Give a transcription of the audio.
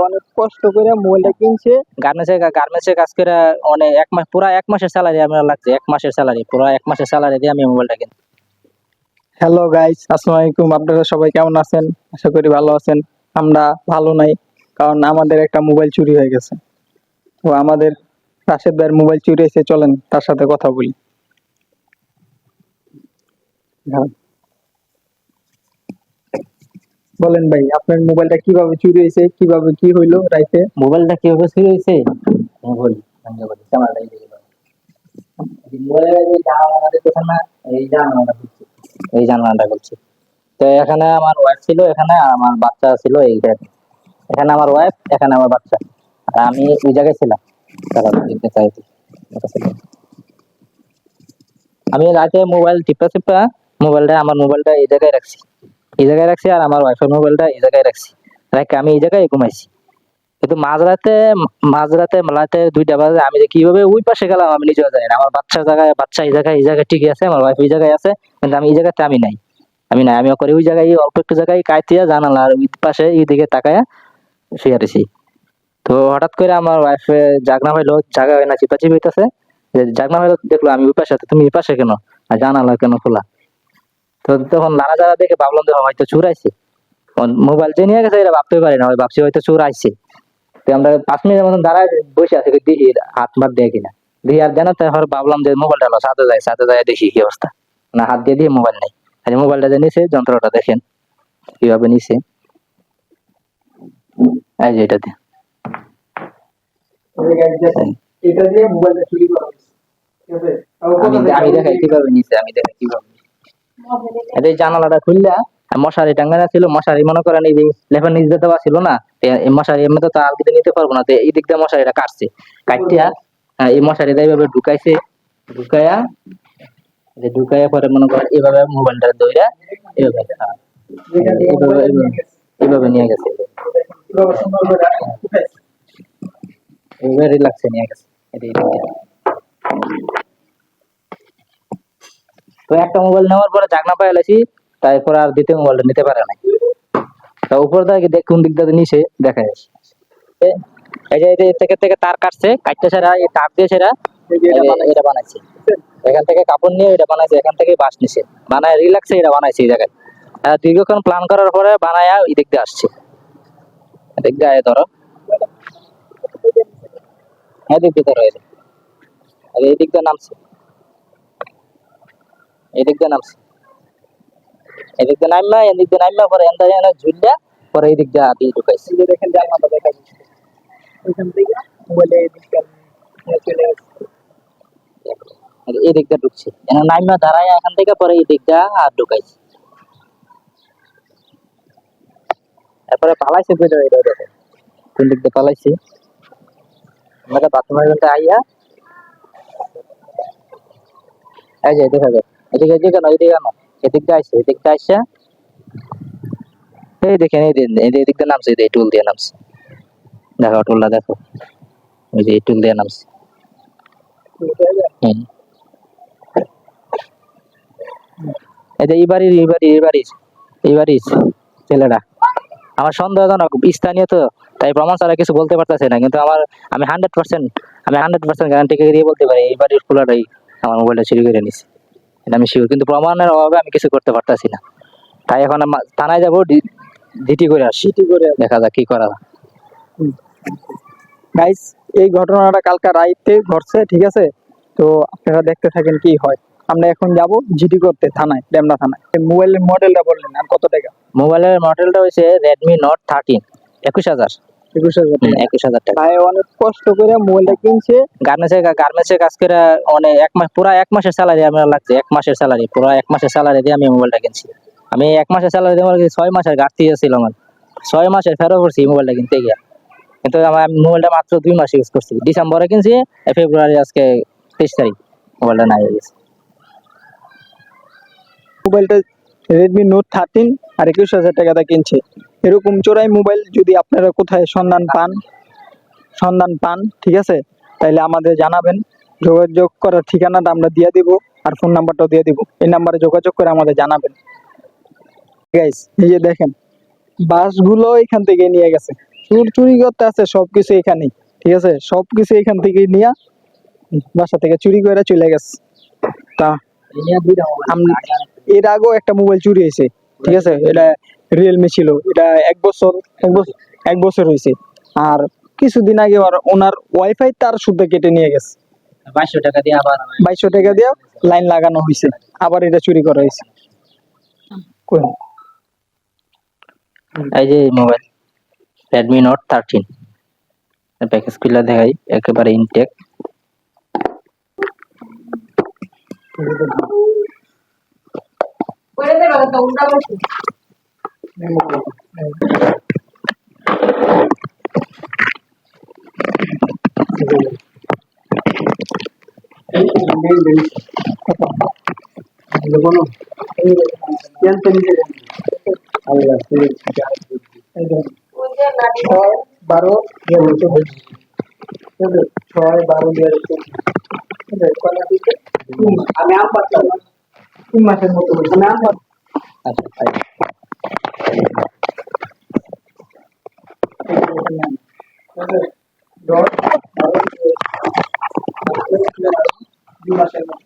অনেক কষ্ট করে মোবাইলটা কিনছে। গার্মেন্টসে কাজ করে অনেক এক মাস, পুরো এক মাসের স্যালারি আমার লাগছে, এক মাসের স্যালারি, পুরো এক মাসের স্যালারি দিয়ে আমি মোবাইলটা কিনছি। হ্যালো গাইস, আসসালামু আলাইকুম। আপনারা সবাই কেমন আছেন? আশা করি ভালো আছেন। আমরা ভালো নাই, কারণ আমাদের একটা মোবাইল চুরি হয়ে গেছে। তো আমাদের রাশেদ ভাইয়ের মোবাইল চুরি হয়েছে, চলেন তার সাথে কথা বলি। হ্যাঁ, বলেন ভাই, আপনার মোবাইলটা কিভাবে চুরি হয়েছে, কিভাবে কি হইলো রাইতে? মোবাইলটা কিভাবে চুরি হয়েছে মোবাইল ভাঙা বলি ক্যামেরাটা এই দিকে মোবাইলের এই জানালাটা দেখতেছেন না, এই জানালাটা খুলছি, এই জানালাটা খুলছি। তো এখানে আমার ওয়াইফ ছিল, এখানে আর আমার বাচ্চা ছিল এইটা, এখানে আমার ওয়াইফ, এখানে আমার বাচ্চা, আর আমি ওই জায়গায় ছিলাম। তারা দেখতে চাইছি, আমি রাতে মোবাইল টিপা মোবাইলটা, আমার মোবাইলটা এই জায়গায় রাখছি, এই জায়গায় রাখছি, আর আমার ওয়াইফের মোবাইলটা এই জায়গায় রাখছি, রাখে আমি এই জায়গায় ঘুমাইছি। কিন্তু মাঝরাতে রাতে 2টা বাজে, আমি যে কিভাবে ওই পাশে গেলাম আমি নিজেও জানি না। আমার বাচ্চা এই জায়গায় ঠিকই আছে, আমার ওয়াইফ এই জায়গায় আছে, কিন্তু আমি এই জায়গাতে আমি নাই আমি করে ওই জায়গায় অল্প একটু জায়গায় কাইতিয়া জানালার ওই পাশে এই দিকে তাকায়া শুয়ে রয়েছি। তো হঠাৎ করে আমার ওয়াইফ জাগনা হইলো, জাগা হয় না, চিপাচিপি হইতেছে, জাগনা হইলো, দেখলো আমি ওই পাশে, তুমি এই পাশে কেন, আর জানালা কেন খোলা? তো তখন নাড়াচাড়া দেখে ভাবলাম যে হয়তো চোর আইছে। মোবাইল যে নিয়ে গেছে এটা ভাবতে পারি না, ভাবছি হয়তো চোর আইছে। তো আমরা 5 মিনিটের মতন দাঁড়ায় বসে আছি, দেখি হাত মার দেয় কিনা, দেখি আর দেন, তারপর ভাবলাম যে মোবাইলটা হলো, সাথে যায় দেখি কি অবস্থা, না হাত দিয়ে মোবাইল নেই। আর মোবাইলটা যে নিছে, যন্ত্রটা দেখেন কিভাবে নিছে, এই যে এটা দিয়ে, এটা দিয়ে মোবাইলটা চুরি করা হয়েছে, ঠিক আছে? আমি দেখাই কিভাবে নিছে, এই জানালাটা খুললা মশারি টাঙ্গানো ছিল, মশারি মনে করেন এই লেফার নিচ দিয়ে দেওয়া ছিল না, এই মশারি এমনি তো আর দিতে নিতে পারবো না, তো এই দিক দিয়ে মশারিটা কাটছে, কাটিয়া এই মশারিটা এইভাবে ঢুকাইছে, ঢুকায়া ঢুকাইয়া পরে মনে করেন এইভাবে মোবাইলটা ধইরা এইভাবে এইভাবে নিয়ে গেছে, এইভাবে রিল্যাক্সে নিয়ে গেছে। তো একটা মোবাইল নেওয়ার পরে জাগনা পাই লাইছি, তারপর আর দ্বিতীয় মোবাইলটা নিতে পারে না। তা উপর থেকে দেখ কোন দিক দিয়ে নিচে দেখা যাচ্ছে, এই যে এই থেকে তার কাটছে, কাটতে সেরা এই তার দিয়ে সেরা এটা বানাইছে, এখান থেকে কাপড় নিয়ে এটা বানাইছে, এখান থেকে বাঁশ নিছে, বানায় রিল্যাক্সে এটা বানাইছে এই জায়গায়। দীর্ঘক্ষণ প্ল্যান করার পরে বানায়া এই দিক দিয়ে আসছে, এদিক দিয়ে আয় ধরো, হ্যাঁ দিক দিয়ে ধরো, এই দিক দিয়ে নামছে, এদিক দিয়ে নামছে, এদিক দিয়ে নামা, এদিক দিয়ে নামা, পরে এনটা ঝুললা, পরে এই দিক দিয়ে হাত দিয়ে ঢুকাইছে। দেখেন জানালাটা দেখা যাচ্ছে, ওইখান থেকে মোবাইলে চলে গেছে। এই দিক দিয়ে ঢুকছে, নাইমা দাঁড়ায় এখান থেকে, পরে এই দিক দিয়ে আর ঢুকাইছে, তারপরে পালাইছে, কোন দিক দিয়ে পালাইছে, আমরা বাথরুমের আইয়া, এই যে দেখা যায়, এদিকে এদিকে কেন, এদিকে কেন, এদিক দিয়ে আসছে, এদিক দিয়ে আসছে, এই দেখেন এই এদিক দিয়ে নামছে, এই টুল দিয়ে নামছে, দেখো টুলটা দেখো, ওই যে এই টুল দিয়ে নামছে। এই যে এই বাড়ির ছেলেটা আমার সন্দেহজনক, স্থানীয় তো, তাই প্রমাণ ছাড়া কিছু বলতে পারতেছে না, কিন্তু আমি 100% গ্যারান্টি দিয়ে বলতে পারি এই বাড়ির পোলাটাই আমার মোবাইলটা চুরি করে নিছে, এটা আমি শিওর, কিন্তু প্রমাণের অভাবে আমি কিছু করতে পারতেছি না। তাই এখন থানায় যাবো, ডিটি করে আসি, দেখা যাক কি করা। গাইস, এই ঘটনাটা কালকে রাইতে ঘটছে, ঠিক আছে? তো আপনারা দেখতে থাকেন কি হয়। আমরা এখন যাব জিডি করতে থানায়, ডেমরা থানায়। মোবাইলের মডেলটা বললেন আর কত টাকা? মোবাইলের মডেলটা হচ্ছে Redmi Note 13, 21,000 21,000 টাকা। ভাই অনেক কষ্ট করে মোবাইলটা কিনছে, গার্মেন্টসে কাজ করে অনেক, এক মাস, পুরো এক মাসের স্যালারি আমার লাগছে, এক মাসের স্যালারি, পুরো এক মাসের স্যালারি দিয়ে আমি মোবাইলটা কিনছি। আমি এক মাসের স্যালারি দিয়ে আমার 6 মাসের ঘাটতি ছিল, আমার 6 মাসের ফেরত করছি মোবাইলটা কিনতে গিয়ে, কিন্তু আমার মোবাইলটা মাত্র 2 মাস ইউজ করছি, ডিসেম্বরে কিনছি, ফেব্রুয়ারি আজকে 23 তারিখ মোবাইলটা নাই হয়ে গেছে। মোবাইলটা রেডমি নোট 13 আর 21,000 টাকা কিনছে। এরকম চোরাই মোবাইল যদি আপনারা কোথায় সন্ধান পান, ঠিক আছে, তাহলে আমাদের জানাবেন। যোগাযোগ করার ঠিকানাটা আমরা দিয়ে দিব, আর ফোন নাম্বারটাও দিয়ে দিব, এই নাম্বারে যোগাযোগ করে আমাদের জানাবেন। গাইস, এই যে দেখেন বাসগুলো এখান থেকে নিয়ে গেছে, চোর চুরি করতে আছে সবকিছু এখানে, ঠিক আছে, সবকিছু এখান থেকে নিয়ে বাসা থেকে চুরি করে চলে গেছে। তা এর আগেও একটা মোবাইল চুরি হয়েছে, ঠিক আছে, এটা রিয়েলমি ছিল, এটা এক বছর হয়েছে। আর কিছুদিন আগে ওনার ওয়াইফাই তার শুদ্ধ কেটে নিয়ে গেছে, 2200 টাকা দিয়ে আবার 2200 টাকা দিয়ে লাইন লাগানো হয়েছে, আবার এটা চুরি করা হয়েছে। কই? এই যে মোবাইল Redmi Note 13 প্যাকেজ খুলে দেখাই, একেবারে ইনটেক। ছয় বারো 6/12/2024। আমি আম পাচ্ছিলাম না, 3 মাসের মতো হয়েছে। আমি আম পাচ্ছি 10/12/2024, 2 মাসের মতো।